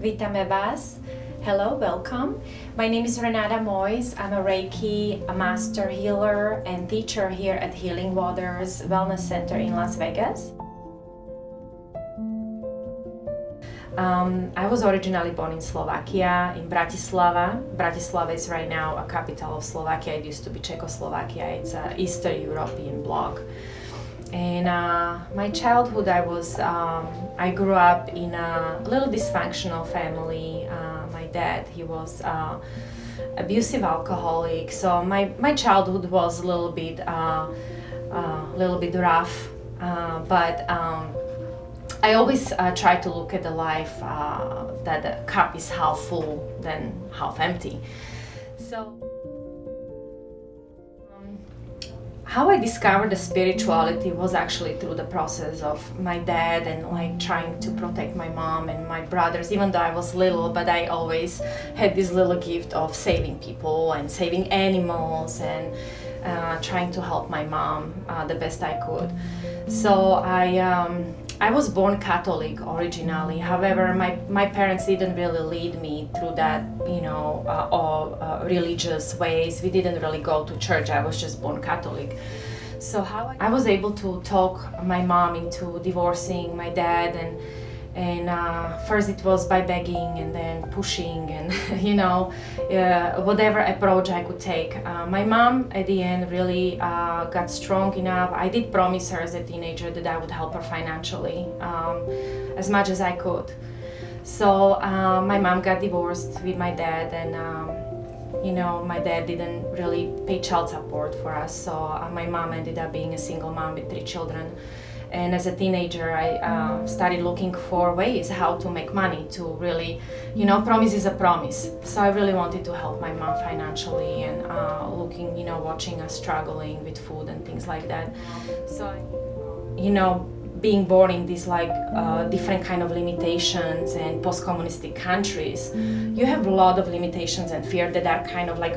Vítame vás. Hello, welcome. My name is Renata Moise. I'm a Reiki Master Healer and Teacher here at Healing Waters Wellness Center in Las Vegas. I was originally born in Slovakia, in Bratislava. Bratislava is right now a capital of Slovakia. It used to be Czechoslovakia. It's an Eastern European bloc. In my childhood, I grew up in a little dysfunctional family. My dad, he was abusive alcoholic, so my childhood was a little bit rough, but I always try to look at the life that the cup is half full than half empty. So how I discovered the spirituality was actually through the process of my dad and like trying to protect my mom and my brothers, even though I was little, but I always had this little gift of saving people and saving animals and trying to help my mom the best I could. So I was born Catholic originally. However, my parents didn't really lead me through that, religious ways. We didn't really go to church. I was just born Catholic. So how I was able to talk my mom into divorcing my dad, and first it was by begging and then pushing and whatever approach I could take. My mom at the end really got strong enough. I did promise her as a teenager that I would help her financially as much as I could. So my mom got divorced with my dad, and my dad didn't really pay child support for us, so my mom ended up being a single mom with 3 children. And as a teenager, I started looking for ways how to make money to really, promise is a promise. So I really wanted to help my mom financially and watching us struggling with food and things like that. So, being born in these different kind of limitations and post-communistic countries, you have a lot of limitations and fear that are kind of like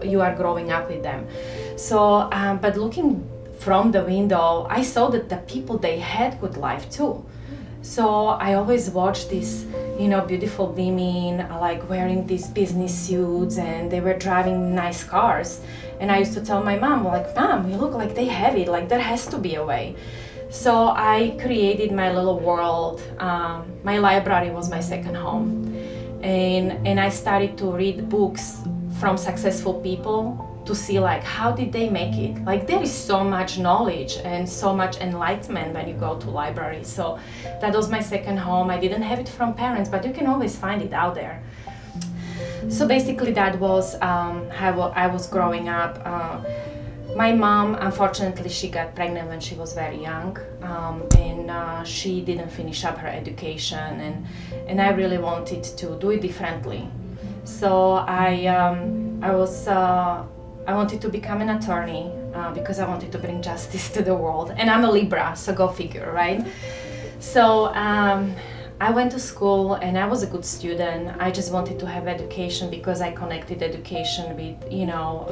you are growing up with them. So, but looking from the window, I saw that the people, they had good life too. So I always watched these, beautiful women like wearing these business suits, and they were driving nice cars. And I used to tell my mom, Mom, you look like they have it, like there has to be a way. So I created my little world. My library was my second home. And I started to read books from successful people to see how did they make it. There is so much knowledge and so much enlightenment when you go to libraries. So that was my second home. I didn't have it from parents, but you can always find it out there. So basically that was how I was growing up. My mom, unfortunately, she got pregnant when she was very young, and she didn't finish up her education, and I really wanted to do it differently. So I wanted to become an attorney because I wanted to bring justice to the world. And I'm a Libra, so go figure, right? So I went to school and I was a good student. I just wanted to have education because I connected education with,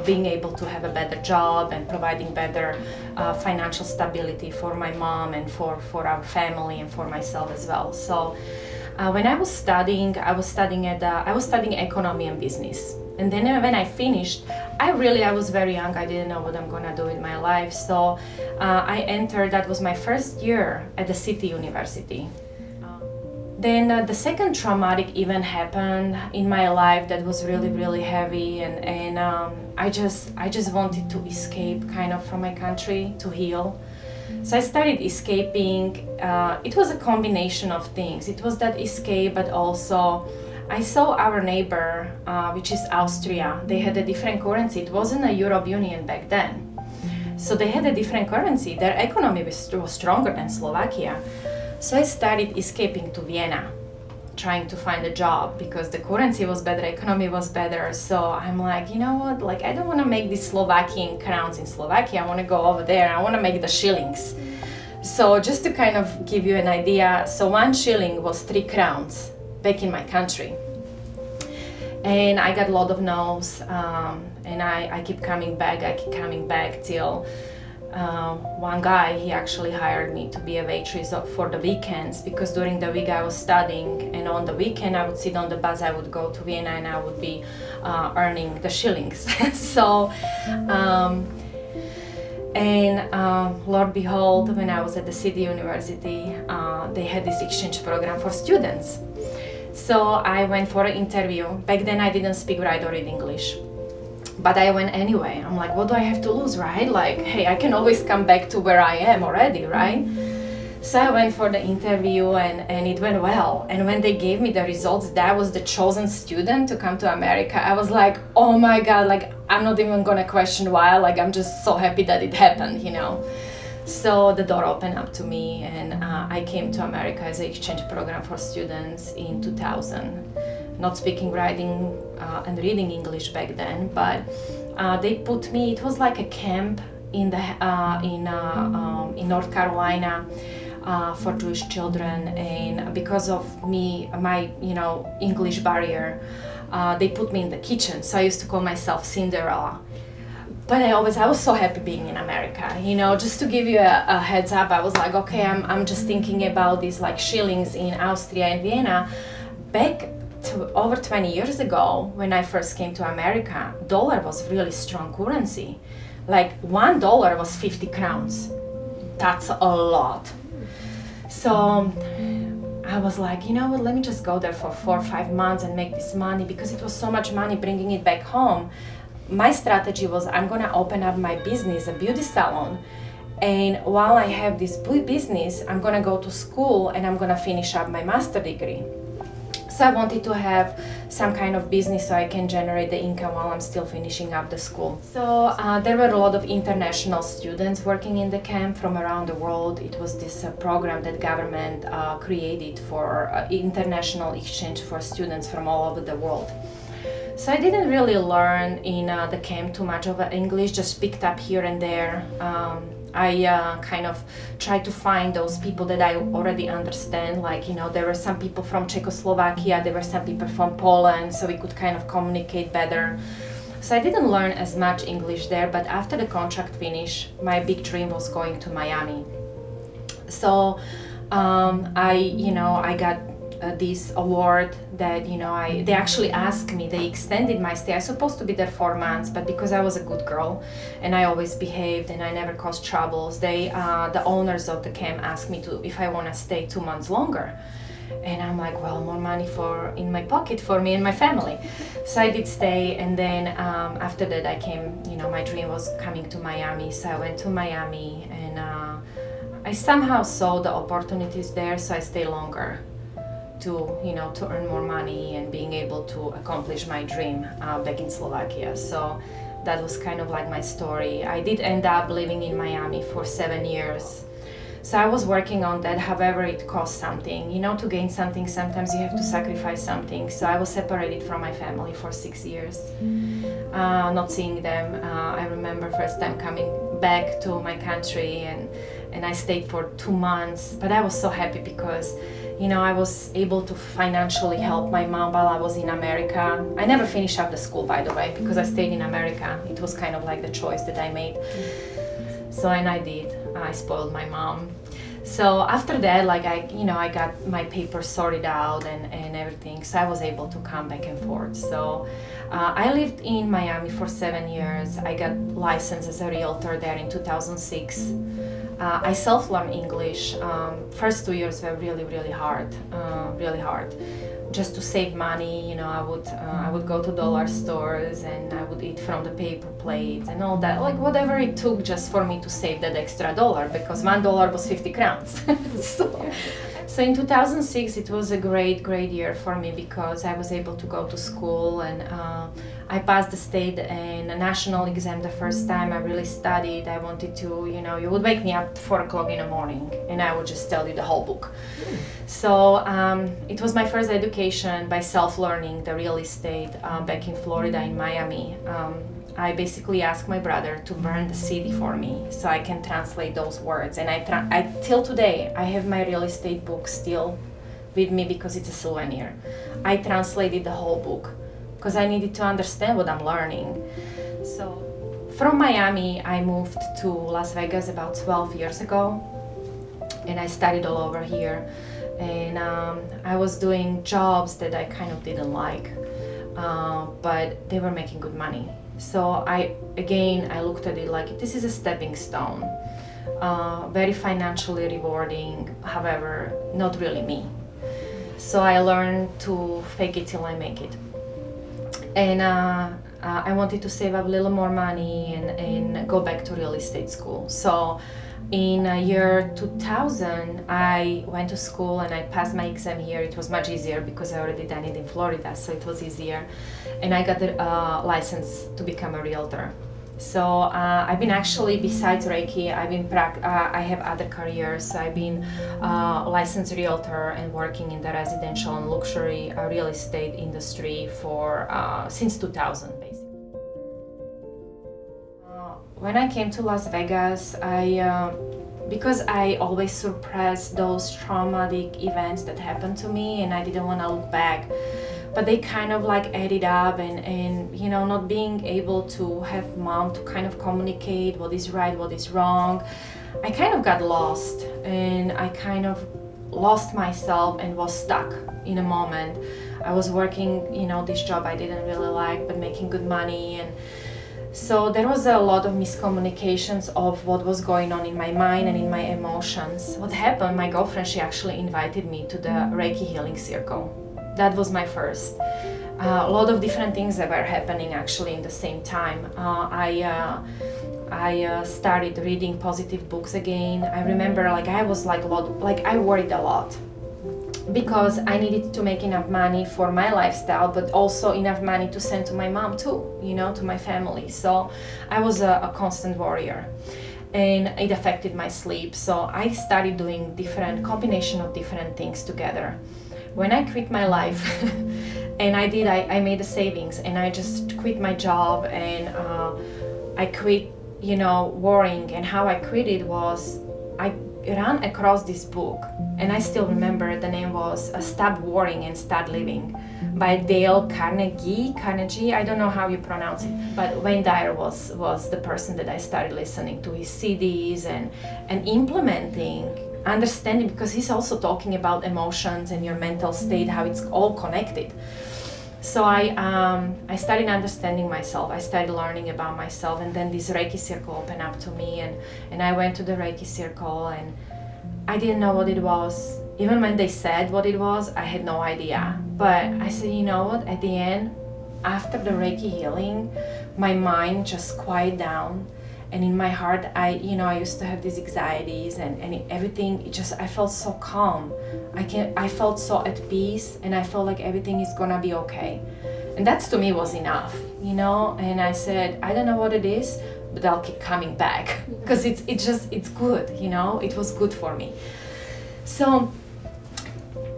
being able to have a better job and providing better financial stability for my mom and for our family and for myself as well. So when I was studying economy and business. And then when I finished, I was very young. I didn't know what I'm gonna do with my life. So I entered, that was my first year at the City University. Then the second traumatic event happened in my life that was really, really heavy, and I just wanted to escape kind of from my country to heal. So I started escaping. It was a combination of things. It was that escape, but also I saw our neighbor, which is Austria. They had a different currency. It wasn't a Europe Union back then. So they had a different currency. Their economy was stronger than Slovakia. So I started escaping to Vienna, trying to find a job because the currency was better, economy was better. So I'm like, you know what, I don't want to make these Slovakian crowns in Slovakia. I want to go over there. I want to make the shillings. So just to kind of give you an idea, so 1 shilling was 3 crowns back in my country. And I got a lot of no's, and I keep coming back till one guy, he actually hired me to be a waitress for the weekends, because during the week I was studying, and on the weekend I would sit on the bus, I would go to Vienna, and I would be earning the shillings. So, Lord behold, when I was at the City University, they had this exchange program for students. So I went for an interview. Back then I didn't speak, write, or read English. But I went anyway. I'm like, what do I have to lose, right? Like, hey, I can always come back to where I am already, right? So I went for the interview, and it went well. And when they gave me the results, that I was the chosen student to come to America, I was like, oh my God, like, I'm not even gonna question why. Like, I'm just so happy that it happened, you know? So the door opened up to me, and I came to America as an exchange program for students in 2000. Not speaking, writing, and reading English back then, but they put me, it was like a camp in North Carolina for Jewish children, and because of my English barrier, they put me in the kitchen. So I used to call myself Cinderella. But I was so happy being in America, you know. Just to give you a heads up, I was like, okay, I'm just thinking about these like shillings in Austria and Vienna. Back to over 20 years ago, when I first came to America, dollar was really strong currency. Like $1 was 50 crowns. That's a lot. So I was like, you know what, let me just go there for 4 or 5 months and make this money, because it was so much money bringing it back home. My strategy was, I'm gonna open up my business, a beauty salon, and while I have this business, I'm gonna go to school and I'm gonna finish up my master's degree. So I wanted to have some kind of business so I can generate the income while I'm still finishing up the school. So there were a lot of international students working in the camp from around the world. It was this program that government created for international exchange for students from all over the world. So I didn't really learn in the camp too much of English, just picked up here and there. I kind of tried to find those people that I already understand, like, you know, there were some people from Czechoslovakia, there were some people from Poland, so we could kind of communicate better. So I didn't learn as much English there, but after the contract finished, my big dream was going to Miami. So I got this award that, you know, they actually asked me, they extended my stay. I was supposed to be there 4 months, but because I was a good girl and I always behaved and I never caused troubles, the owners of the camp asked me if I want to stay 2 months longer. And I'm like, well, more money in my pocket for me and my family. So I did stay, and then after that I came, you know, my dream was coming to Miami, so I went to Miami, and I somehow saw the opportunities there, so I stayed longer to earn more money and being able to accomplish my dream back in Slovakia. So that was kind of like my story. I did end up living in Miami for 7 years. So I was working on that, however it costs something. You know, to gain something, sometimes you have to sacrifice something. So I was separated from my family for 6 years, not seeing them. I remember first time coming back to my country, and I stayed for 2 months. But I was so happy because, you know, I was able to financially help my mom while I was in America. I never finished up the school, by the way, because I stayed in America. It was kind of like the choice that I made. So, and I did. I spoiled my mom. So after that, like I got my papers sorted out and everything. So I was able to come back and forth. So I lived in Miami for 7 years. I got licensed as a realtor there in 2006. I self-learned English. First 2 years were really, really hard, just to save money. You know, I would go to dollar stores and I would eat from the paper plates and all that, like whatever it took just for me to save that extra dollar, because $1 was 50 crowns. So in 2006 it was a great year for me, because I was able to go to school, and I passed the state and a national exam the first time. I really studied. I wanted to, you know, you would wake me up 4 o'clock in the morning and I would just tell you the whole book. So it was my first education by self-learning the real estate back in Florida, in Miami. I basically asked my brother to burn the CD for me so I can translate those words. And I till today, I have my real estate book still with me because it's a souvenir. I translated the whole book because I needed to understand what I'm learning. So from Miami, I moved to Las Vegas about 12 years ago, and I studied all over here. And I was doing jobs that I kind of didn't like, but they were making good money. So I looked at it like this is a stepping stone, very financially rewarding, however, not really me. So I learned to fake it till I make it. And I wanted to save up a little more money and go back to real estate school. So in year 2000, I went to school and I passed my exam here. It was much easier because I already done it in Florida, so it was easier. And I got the license to become a realtor. So I've been actually, besides Reiki, I have other careers. So I've been licensed realtor and working in the residential and luxury real estate industry for since 2000, basically. When I came to Las Vegas, because I always suppress those traumatic events that happened to me, and I didn't want to look back, but they kind of like added up, and you know, not being able to have mom to kind of communicate what is right, what is wrong, I kind of got lost, and I kind of lost myself and was stuck in a moment. I was working, you know, this job I didn't really like, but making good money, and so there was a lot of miscommunications of what was going on in my mind and in my emotions. What happened, my girlfriend, she actually invited me to the Reiki healing circle. That was my first. A lot of different things that were happening actually in the same time. I started reading positive books again. I remember I was I worried a lot, because I needed to make enough money for my lifestyle, but also enough money to send to my mom too, you know, to my family. So I was a constant warrior, and it affected my sleep. So I started doing different combination of different things together. When I quit my life, and I made a savings, and I just quit my job, and I quit, you know, worrying. And how I quit it was, I ran across this book, and I still remember the name was Stop Worrying and Start Living by Dale Carnegie, I don't know how you pronounce it, but Wayne Dyer was the person that I started listening to his CDs and implementing, understanding, because he's also talking about emotions and your mental state, how it's all connected. So I started understanding myself. I started learning about myself, and then this Reiki circle opened up to me, and I went to the Reiki circle, and I didn't know what it was. Even when they said what it was, I had no idea. But I said, you know what? At the end, after the Reiki healing, my mind just quieted down, and in my heart, I used to have these anxieties and everything. I felt so calm. I felt so at peace, and I felt like everything is gonna be okay. And that to me was enough, you know. And I said, I don't know what it is, but I'll keep coming back because it's good, you know. It was good for me. So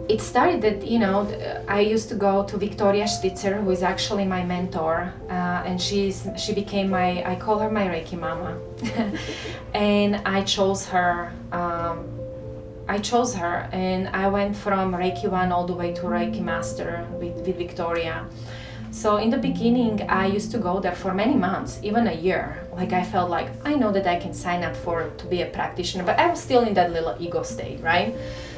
it started that, you know, I used to go to Victoria Stitzer, who is actually my mentor, and she became I call her my Reiki mama. And I chose her, and I went from Reiki 1 all the way to Reiki Master with Victoria. So in the beginning, I used to go there for many months, even a year. Like I felt like, I know that I can sign up to be a practitioner, but I was still in that little ego state, right?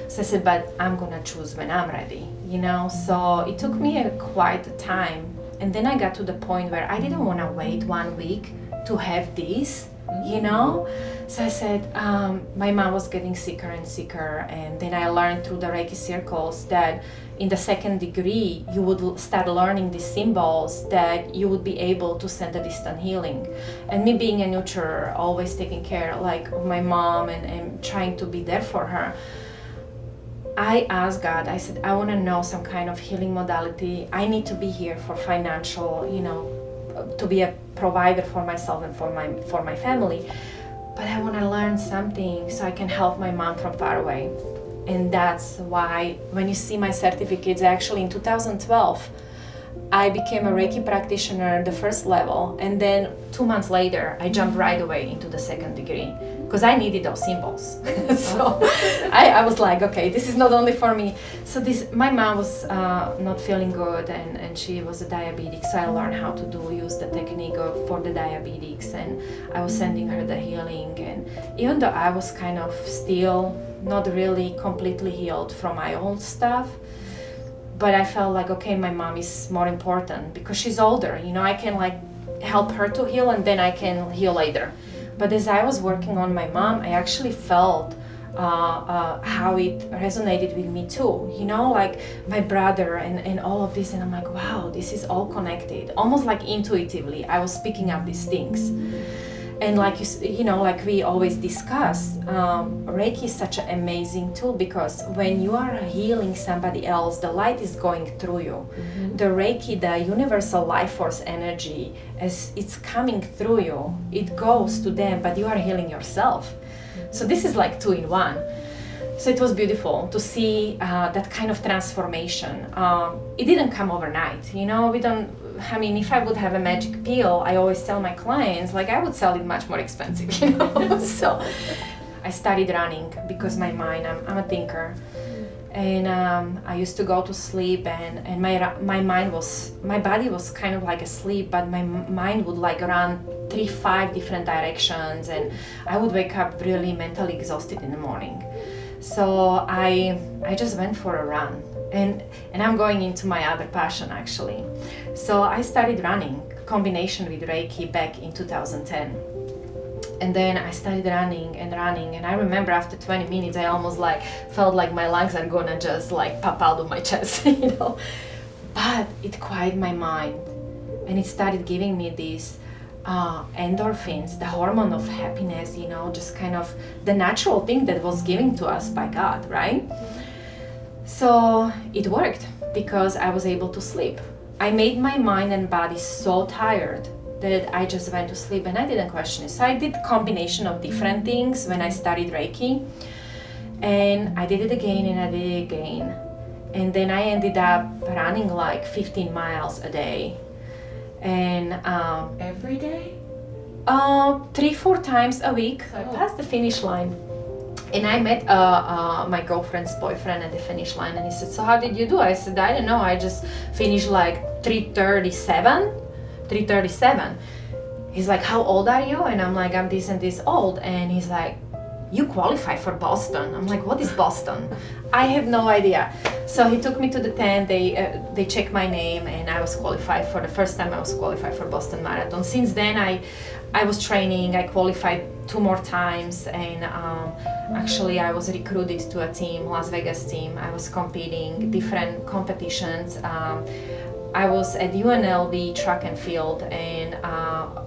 So I said, but I'm gonna choose when I'm ready, you know? So it took me quite a time. And then I got to the point where I didn't wanna wait 1 week to have this, you know? So I said, my mom was getting sicker and sicker, and then I learned through the Reiki circles that in the second degree, you would start learning these symbols that you would be able to send a distant healing. And me being a nurturer, always taking care like of my mom and trying to be there for her, I asked God, I said, I want to know some kind of healing modality. I need to be here for financial, you know, to be a provider for myself and for my family. But I want to learn something so I can help my mom from far away. And that's why when you see my certificates, actually in 2012, I became a Reiki practitioner, the first level, and then 2 months later, I jumped right away into the second degree because I needed those symbols. So I was like, okay, this is not only for me. So my mom was not feeling good, and she was a diabetic, so I learned how to use the technique for the diabetics, and I was sending her the healing. And even though I was kind of still not really completely healed from my old stuff, but I felt like, okay, my mom is more important because she's older, I can like help her to heal, and then I can heal later. But as I was working on my mom, I actually felt how it resonated with me too, like my brother and all of this, and I'm like, wow, this is all connected, almost like intuitively I was picking up these things. And like like we always discuss, Reiki is such an amazing tool, because when you are healing somebody else, the light is going through you. The Reiki, the universal life force energy, as it's coming through you, it goes to them, but you are healing yourself. So this is like 2 in 1. So it was beautiful to see that kind of transformation. It didn't come overnight, if I would have a magic pill, I always tell my clients, like, I would sell it much more expensive, So I started running because my mind, I'm a thinker. And I used to go to sleep, and my body was kind of like asleep, but my mind would like run 3-5 different directions, and I would wake up really mentally exhausted in the morning. So I just went for a run, and I'm going into my other passion actually. So I started running, combination with Reiki, back in 2010. And then I started running, and I remember after 20 minutes I almost like felt like my lungs are gonna just like pop out of my chest, But it quieted my mind, and it started giving me these endorphins, the hormone of happiness, just kind of the natural thing that was given to us by God, right? So it worked because I was able to sleep. I made my mind and body so tired that I just went to sleep, and I didn't question it. So I did a combination of different things when I studied Reiki, and I did it again and I did it again. And then I ended up running like 15 miles a day. And every day? 3-4 times a week. So I passed the finish line, and I met my girlfriend's boyfriend at the finish line, and he said, so how did you do? I said, I don't know, I just finished like 3:37. He's like, how old are you? And I'm like, I'm this and this old. And he's like, you qualify for Boston. I'm like, what is Boston? I had no idea. So he took me to the tent, they checked my name, and I was qualified for the first time. I was qualified for Boston Marathon. Since then I was training, I qualified 2 more times, and actually I was recruited to a team, Las Vegas team. I was competing different competitions. I was at UNLV track and field, and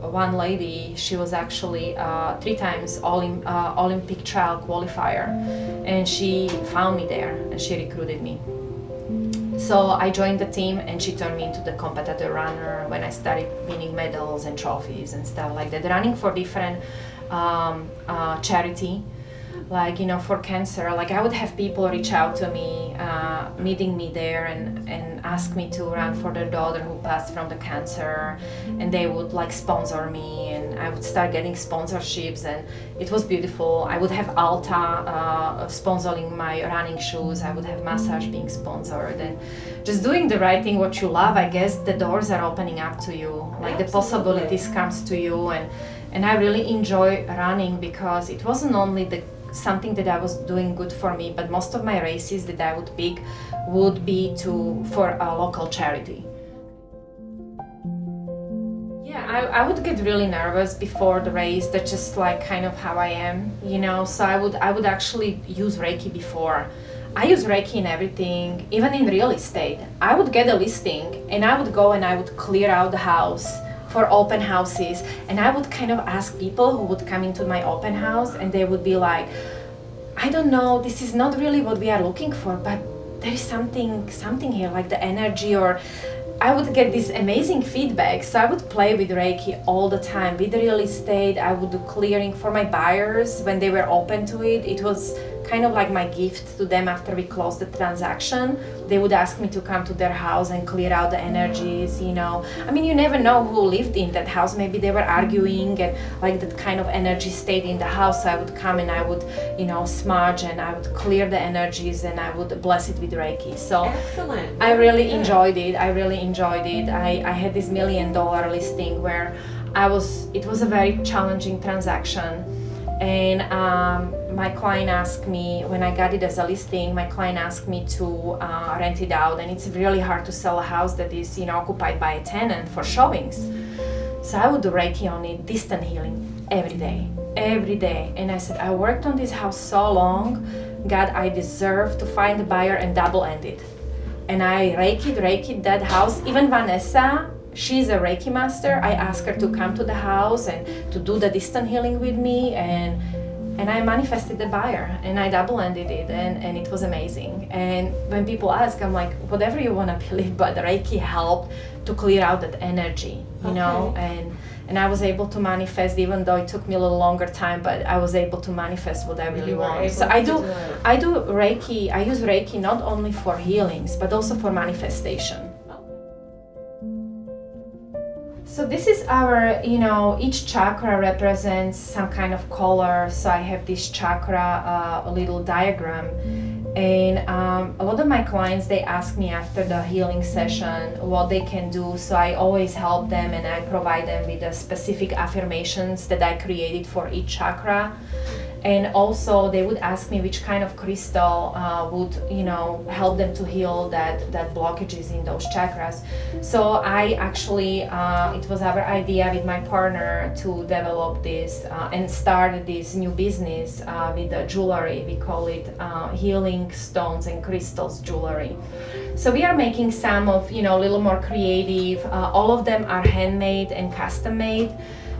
one lady, she was actually 3 times Olympic trial qualifier, and she found me there and she recruited me. So I joined the team, and she turned me into the competitor runner when I started winning medals and trophies and stuff like that, running for different charity. Like, for cancer, like I would have people reach out to me, meeting me there and ask me to run for their daughter who passed from the cancer, and they would like sponsor me, and I would start getting sponsorships, and it was beautiful. I would have Alta sponsoring my running shoes, I would have massage being sponsored, and just doing the right thing, what you love, I guess the doors are opening up to you, like the possibilities comes to you, and I really enjoy running because it wasn't only something that I was doing good for me, but most of my races that I would pick would be for a local charity. Yeah, I would get really nervous before the race. That's just like kind of how I am, so I would actually use Reiki before. I use Reiki in everything, even in real estate. I would get a listing, and I would go and I would clear out the house for open houses, and I would kind of ask people who would come into my open house, and they would be like, I don't know, this is not really what we are looking for, but there is something here, like the energy, or I would get this amazing feedback. So I would play with Reiki all the time. With real estate, I would do clearing for my buyers when they were open to it. It was kind of like my gift to them after we closed the transaction. They would ask me to come to their house and clear out the energies, you know. I mean, you never know who lived in that house. Maybe they were arguing and like that kind of energy stayed in the house. So I would come and I would, you know, smudge and I would clear the energies and I would bless it with Reiki. So excellent. I really enjoyed it. I had this $1 million listing where it was a very challenging transaction. And my client asked me, when I got it as a listing, my client asked me to rent it out. And it's really hard to sell a house that is, you know, occupied by a tenant for showings. So I would do Reiki on it, distant healing, every day. And I said, I worked on this house so long, God, I deserve to find a buyer and double-end it. And I Reiki'd that house. Even Vanessa, she's a Reiki master. I asked her to come to the house and to do the distant healing with me, and I manifested the buyer and I double-ended it, and it was amazing. And when people ask, I'm like, whatever you want to believe, but Reiki helped to clear out that energy, you know, and I was able to manifest, even though it took me a little longer time, but I was able to manifest what I really want. So I do Reiki, I use Reiki not only for healings, but also for manifestation. So this is our, you know, each chakra represents some kind of color. So I have this chakra, a little diagram. And a lot of my clients, they ask me after the healing session what they can do. So I always help them and I provide them with the specific affirmations that I created for each chakra. And also they would ask me which kind of crystal would, you know, help them to heal that blockages in those chakras. So I actually, it was our idea with my partner to develop this and start this new business with the jewelry. We call it healing stones and crystals jewelry. So we are making some of, you know, a little more creative. All of them are handmade and custom made.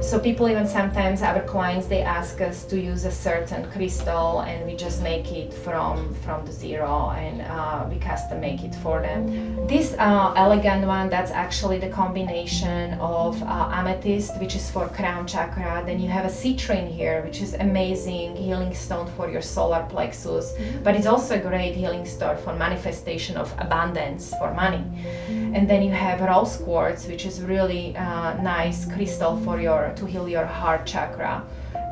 So people, even sometimes our clients, they ask us to use a certain crystal and we just make it from the zero, and we custom make it for them. This elegant one, that's actually the combination of amethyst, which is for crown chakra. Then you have a citrine here, which is amazing healing stone for your solar plexus, but it's also a great healing stone for manifestation of abundance for money. And then you have rose quartz, which is really nice crystal for to heal your heart chakra.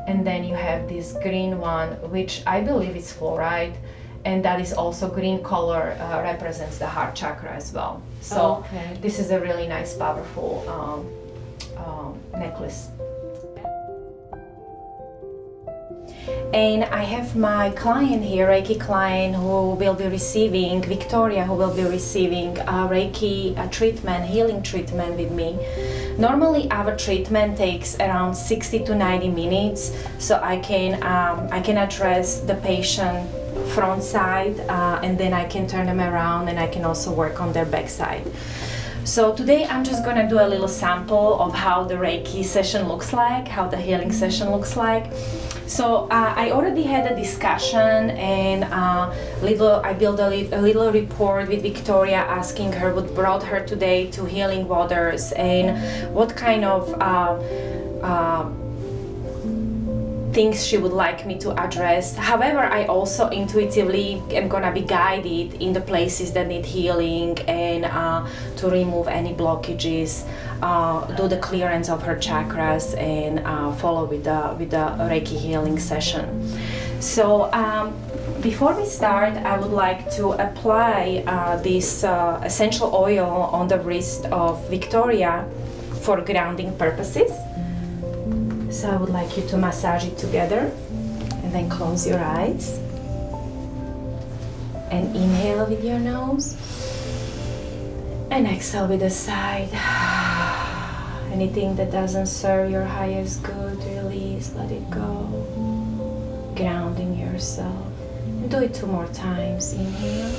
And then you have this green one, which I believe is fluoride, and that is also green color, represents the heart chakra as well. So this is a really nice, powerful necklace. And I have my client here, Reiki client, who will be receiving, Victoria, who will be receiving a Reiki treatment, healing treatment with me. Normally our treatment takes around 60 to 90 minutes, so I can address the patient front side and then I can turn them around and I can also work on their back side. So today I'm just gonna do a little sample of how the Reiki session looks like, how the healing session looks like. So I already had a discussion and I built a little report with Victoria, asking her what brought her today to Healing Waters and what kind of things she would like me to address. However, I also intuitively am gonna be guided in the places that need healing and to remove any blockages, do the clearance of her chakras, and follow with the Reiki healing session. So before we start, I would like to apply this essential oil on the wrist of Victoria for grounding purposes. So I would like you to massage it together and then close your eyes and inhale with your nose and exhale with the side. Anything that doesn't serve your highest good, release, let it go. Grounding yourself. And do it 2 more times. Inhale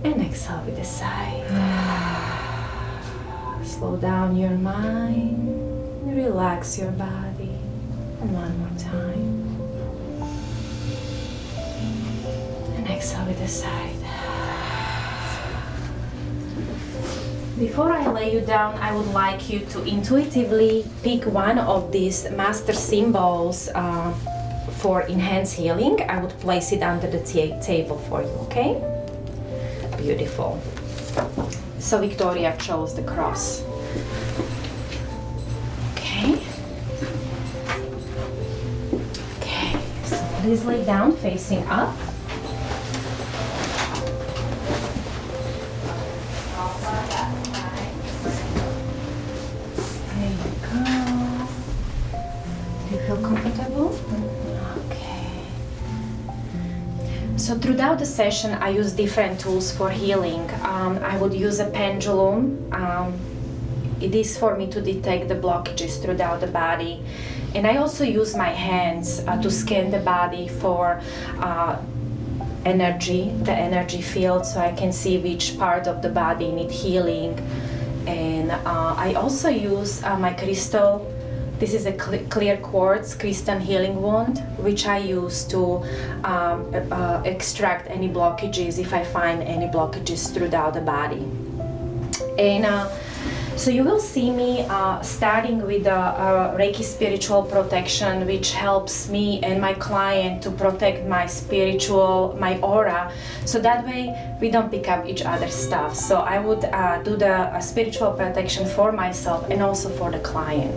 and exhale with the side. Slow down your mind. Relax your body, and 1 more time. And exhale with the side. Before I lay you down, I would like you to intuitively pick one of these master symbols for enhanced healing, I would place it under the table for you, okay? Beautiful. So Victoria chose the cross. Okay. Okay, so please lay down facing up. There you go. Do you feel comfortable? Okay. So throughout the session, I use different tools for healing. I would use a pendulum. It is for me to detect the blockages throughout the body. And I also use my hands to scan the body for energy, the energy field, so I can see which part of the body need healing. And I also use my crystal. This is a clear quartz crystal healing wand, which I use to extract any blockages if I find any blockages throughout the body. And so you will see me starting with the Reiki spiritual protection, which helps me and my client to protect my aura, so that way we don't pick up each other's stuff. So I would do the spiritual protection for myself and also for the client.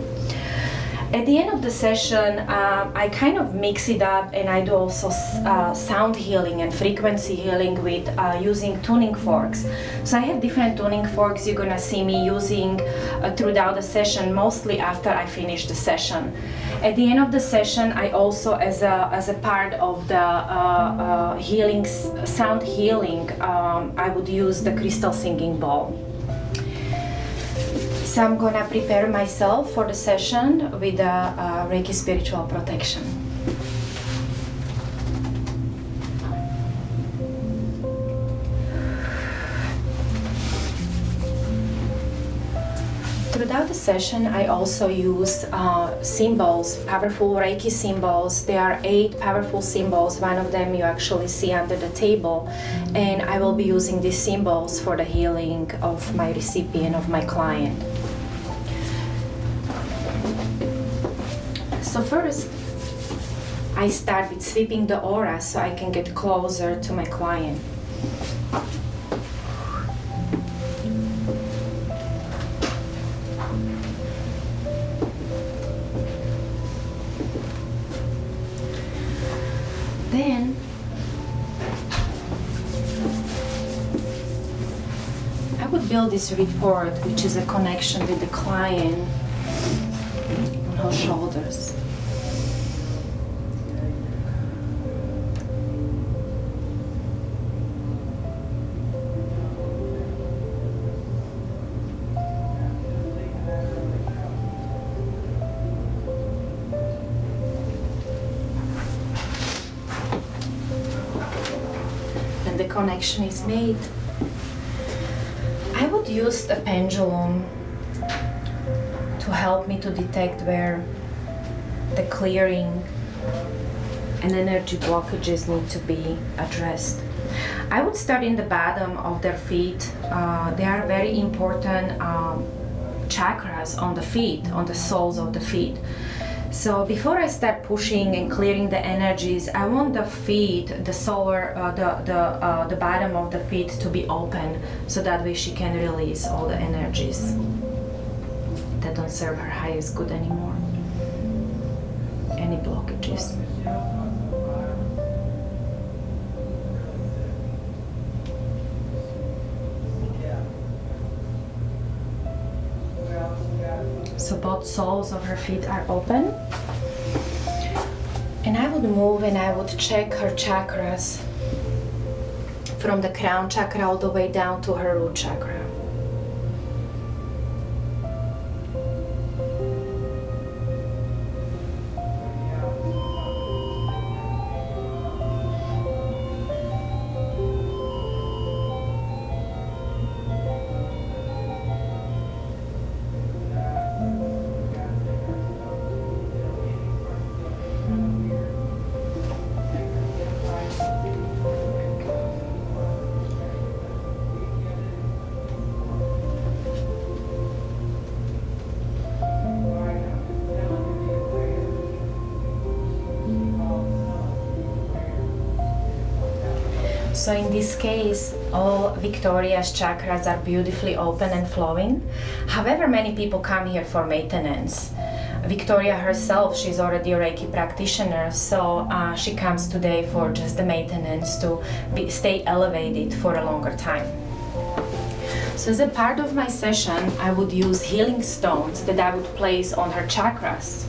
At the end of the session, I kind of mix it up, and I do also sound healing and frequency healing with using tuning forks. So I have different tuning forks you're gonna see me using throughout the session, mostly after I finish the session. At the end of the session, I also, as a part of the healing, sound healing, I would use the crystal singing bowl. So I'm gonna prepare myself for the session with the Reiki spiritual protection. Throughout the session, I also use symbols, powerful Reiki symbols. There are 8 powerful symbols. One of them you actually see under the table. And I will be using these symbols for the healing of my recipient, of my client. So first, I start with sweeping the aura so I can get closer to my client. Then, I would build this rapport, which is a connection with the client on her shoulders. The connection is made. I would use the pendulum to help me to detect where the clearing and energy blockages need to be addressed. I would start in the bottom of their feet. They are very important chakras on the feet, on the soles of the feet. So before I start pushing and clearing the energies, I want the feet, the solar, the bottom of the feet to be open, so that way she can release all the energies that don't serve her highest good anymore. Any blockages. So both soles of her feet are open. And I would move and I would check her chakras from the crown chakra all the way down to her root chakra. So in this case, all Victoria's chakras are beautifully open and flowing. However, many people come here for maintenance. Victoria herself, she's already a Reiki practitioner, so she comes today for just the maintenance to stay elevated for a longer time. So as a part of my session, I would use healing stones that I would place on her chakras.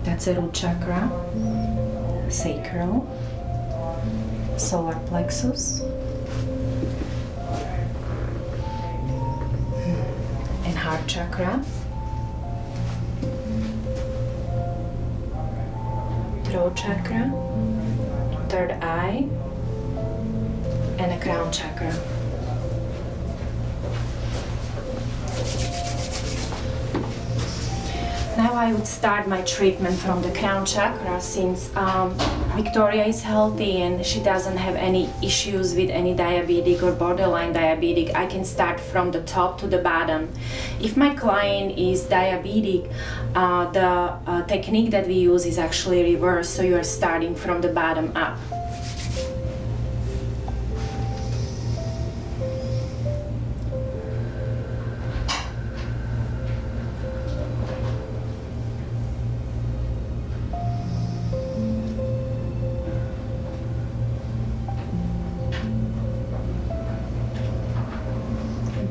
That's a root chakra, sacral, solar plexus, and heart chakra, throat chakra, third eye, and a crown chakra. Now I would start my treatment from the crown chakra, since Victoria is healthy and she doesn't have any issues with any diabetic or borderline diabetic. I can start from the top to the bottom. If my client is diabetic, the technique that we use is actually reversed, so you are starting from the bottom up.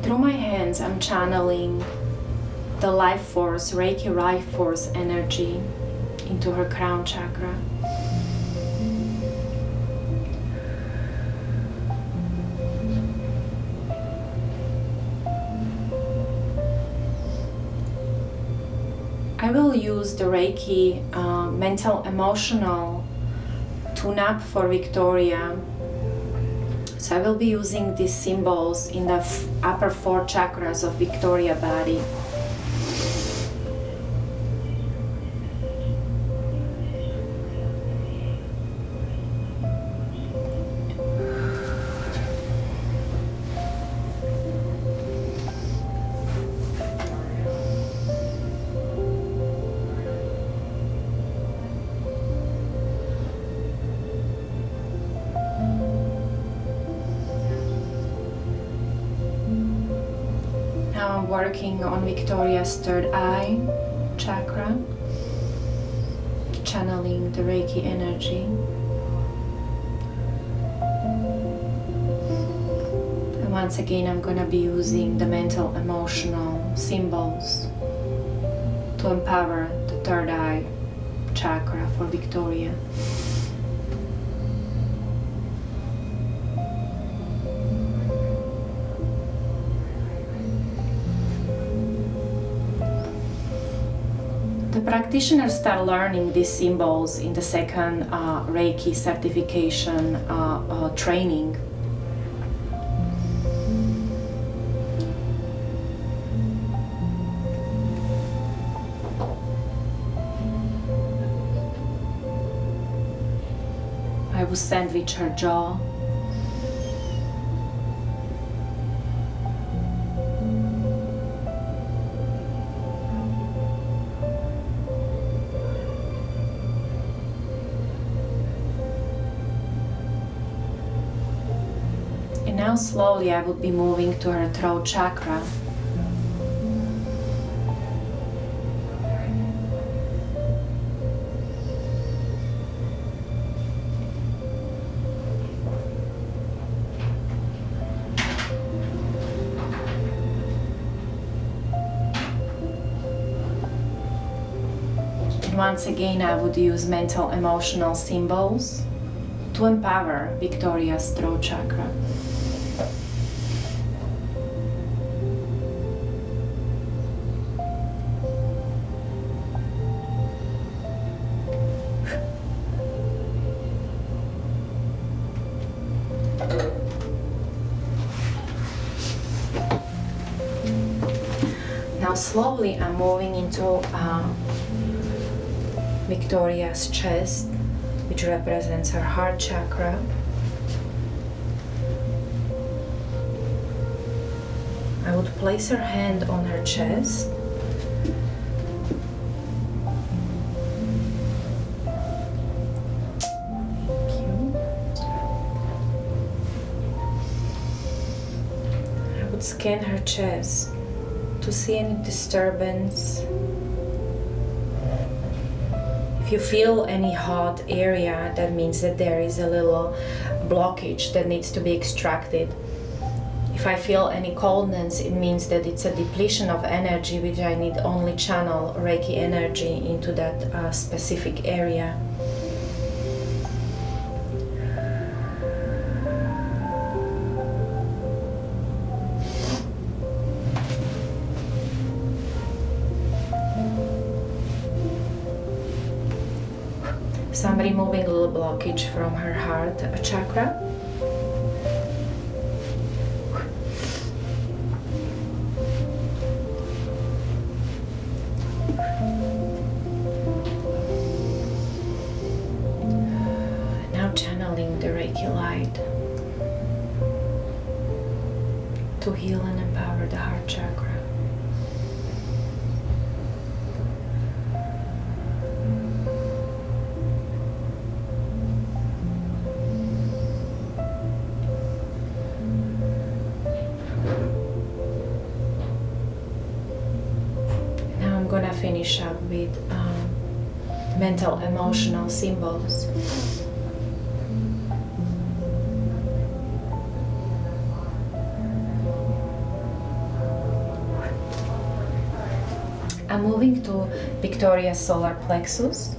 Through my hands, I'm channeling the life force, Reiki life force energy into her crown chakra. I will use the Reiki mental emotional tune-up for Victoria. So I will be using these symbols in the upper 4 chakras of Victoria body. Now I'm working on Victoria's third eye chakra, channeling the Reiki energy. And once again, I'm going to be using the mental emotional symbols to empower the third eye chakra for Victoria. The practitioners start learning these symbols in the second Reiki certification training. I will sandwich her jaw. And now slowly I will be moving to her throat chakra. And once again I would use mental emotional symbols to empower Victoria's throat chakra. Now slowly I'm moving into Victoria's chest, which represents her heart chakra. I would place her hand on her chest. Scan her chest to see any disturbance. If you feel any hot area, that means that there is a little blockage that needs to be extracted. If I feel any coldness, it means that it's a depletion of energy, which I need only channel Reiki energy into that specific area. So I'm removing a little blockage from her heart chakra. Now channeling the Reiki light to heal and empower the heart chakra. Finish up with mental emotional symbols. I'm moving to Victoria's solar plexus.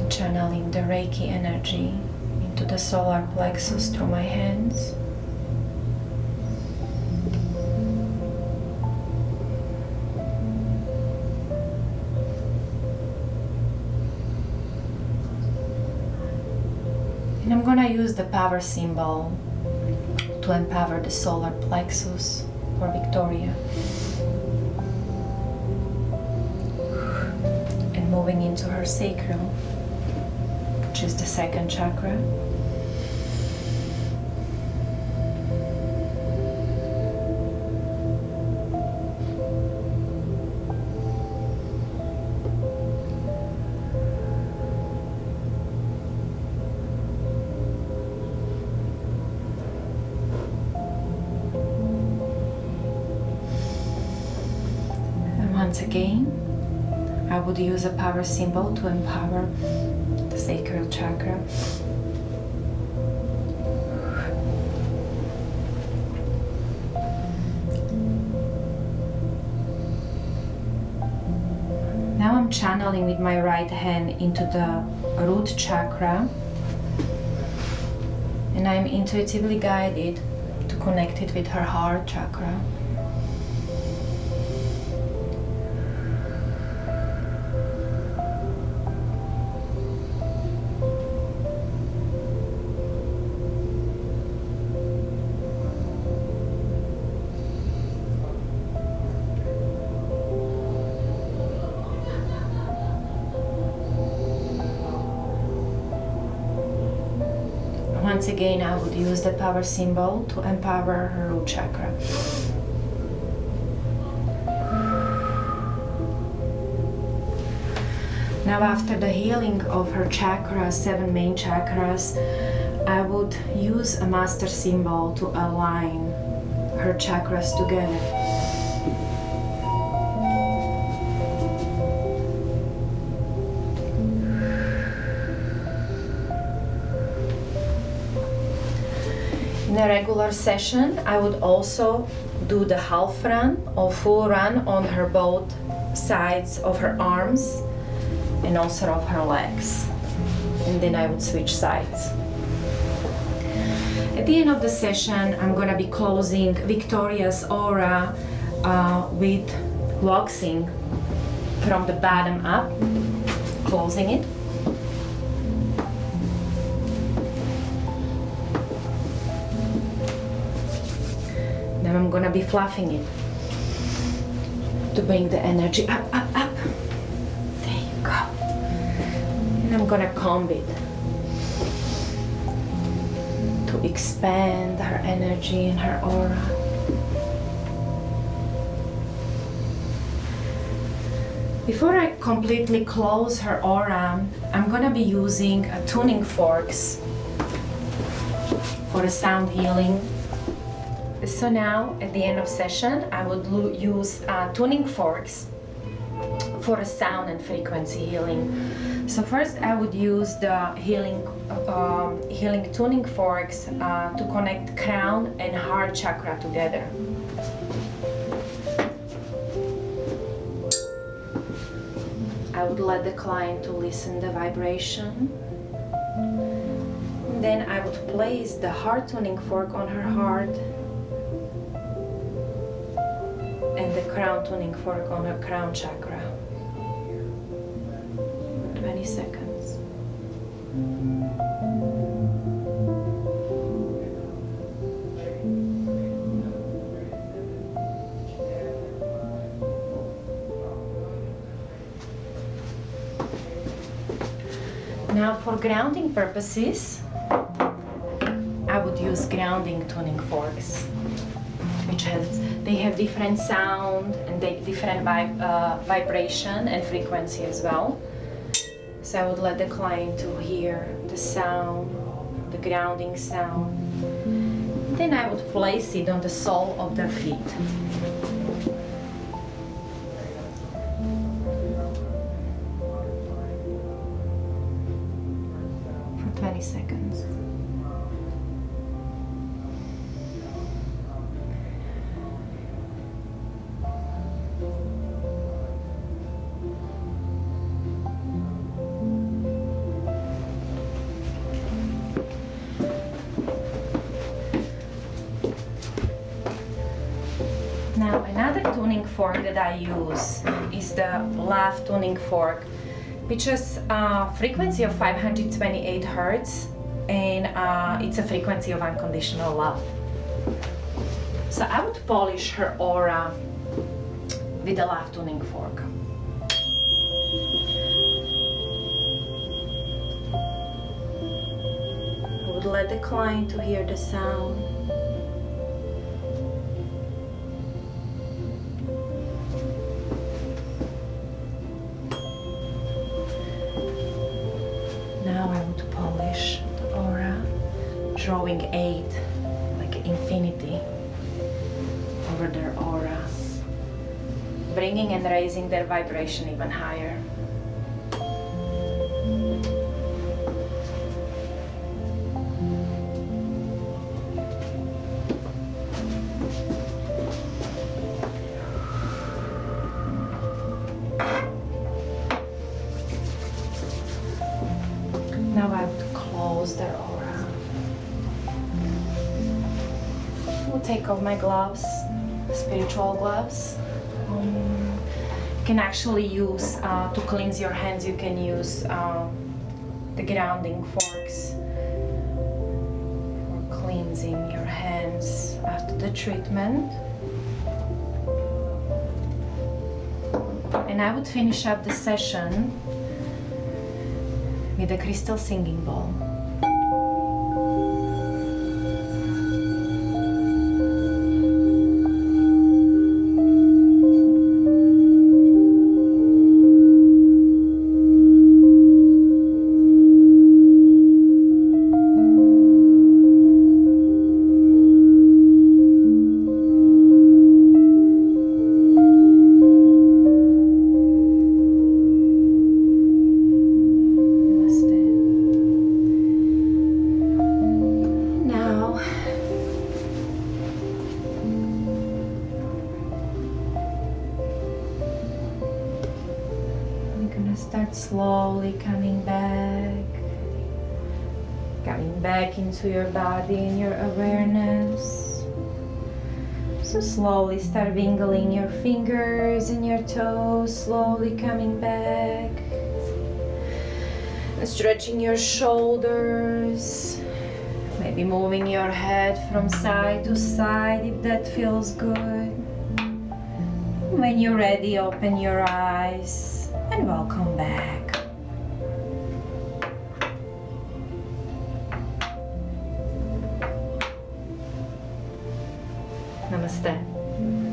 Channeling the Reiki energy to the solar plexus through my hands. And I'm gonna use the power symbol to empower the solar plexus for Victoria. And moving into her sacral, which is the second chakra. And once again, I would use a power symbol to empower the sacral chakra. Now I'm channeling with my right hand into the root chakra, and I'm intuitively guided to connect it with her heart chakra. Once again, I would use the power symbol to empower her root chakra. Now, after the healing of her chakras, 7 main chakras, I would use a master symbol to align her chakras together. In a regular session, I would also do the half run or full run on her both sides of her arms and also of her legs. And then I would switch sides. At the end of the session, I'm gonna be closing Victoria's aura with waxing from the bottom up, closing it. Now I'm gonna be fluffing it to bring the energy up, up, up. There you go. And I'm gonna comb it to expand her energy and her aura. Before I completely close her aura, I'm gonna be using tuning forks for a sound healing. So now, at the end of session, I would use tuning forks for a sound and frequency healing. So first, I would use the healing tuning forks to connect crown and heart chakra together. I would let the client to listen the vibration. Then I would place the heart tuning fork on her heart and the crown tuning fork on her crown chakra. 20 seconds. Now for grounding purposes, I would use grounding tuning forks, which they have different sound and different vibration and frequency as well. So I would let the client to hear the sound, the grounding sound. Then I would place it on the sole of their feet. For 20 seconds. Now another tuning fork that I use is the love tuning fork, which has a frequency of 528 Hertz, and it's a frequency of unconditional love. So I would polish her aura with the love tuning fork. I would let the client to hear the sound. Now I would polish the aura, drawing 8 like infinity over their aura, bringing and raising their vibration even higher. Now I would close their aura. I'll take off my gloves, spiritual gloves. You can actually use, to cleanse your hands, you can use the grounding forks for cleansing your hands after the treatment. And I would finish up the session with a crystal singing bowl. Start slowly coming back into your body and your awareness. So slowly start wiggling your fingers and your toes, slowly coming back. Stretching your shoulders, Maybe moving your head from side to side if that feels good. When you're ready, open your eyes and welcome back. Namaste.